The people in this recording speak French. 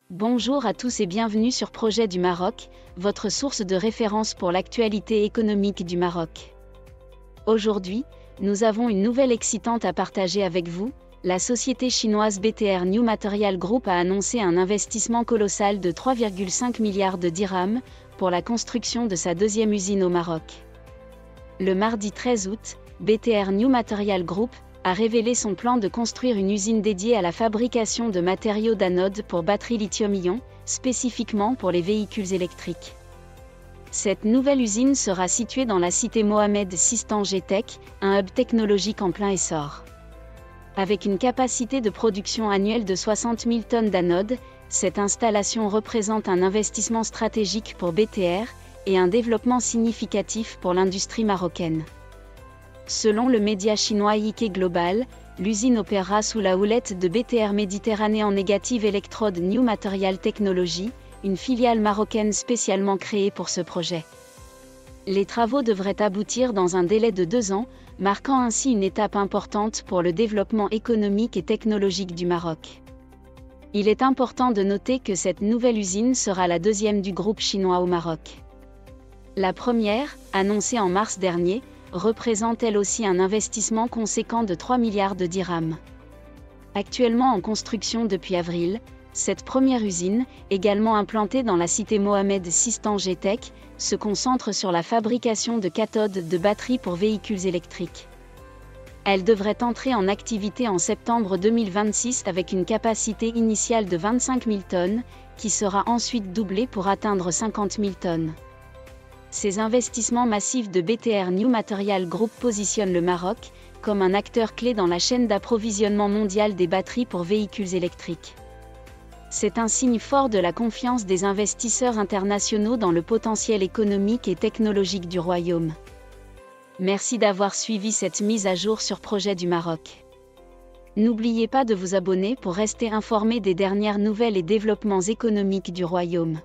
Bonjour à tous et bienvenue sur Projet du Maroc, votre source de référence pour l'actualité économique du Maroc. Aujourd'hui, nous avons une nouvelle excitante à partager avec vous. La société chinoise BTR New Material Group a annoncé un investissement colossal de 3,5 milliards de dirhams pour la construction de sa deuxième usine au Maroc. Le mardi 13 août, BTR New Material Group a révélé son plan de construire une usine dédiée à la fabrication de matériaux d'anode pour batteries lithium-ion, spécifiquement pour les véhicules électriques. Cette nouvelle usine sera située dans la cité Mohamed VI Tanger-Tech, un hub technologique en plein essor. Avec une capacité de production annuelle de 60 000 tonnes d'anodes, cette installation représente un investissement stratégique pour BTR et un développement significatif pour l'industrie marocaine. Selon le média chinois Nikkei Global, l'usine opérera sous la houlette de BTR Méditerranée en Negative Electrode New Material Technology, une filiale marocaine spécialement créée pour ce projet. Les travaux devraient aboutir dans un délai de 2 ans, marquant ainsi une étape importante pour le développement économique et technologique du Maroc. Il est important de noter que cette nouvelle usine sera la deuxième du groupe chinois au Maroc. La première, annoncée en mars dernier, représente elle aussi un investissement conséquent de 3 milliards de dirhams. Actuellement en construction depuis avril, cette première usine, également implantée dans la cité Mohamed VI Tanger-Tech, se concentre sur la fabrication de cathodes de batteries pour véhicules électriques. Elle devrait entrer en activité en septembre 2026 avec une capacité initiale de 25 000 tonnes, qui sera ensuite doublée pour atteindre 50 000 tonnes. Ces investissements massifs de BTR New Material Group positionnent le Maroc comme un acteur clé dans la chaîne d'approvisionnement mondiale des batteries pour véhicules électriques. C'est un signe fort de la confiance des investisseurs internationaux dans le potentiel économique et technologique du royaume. Merci d'avoir suivi cette mise à jour sur Projet du Maroc. N'oubliez pas de vous abonner pour rester informé des dernières nouvelles et développements économiques du royaume.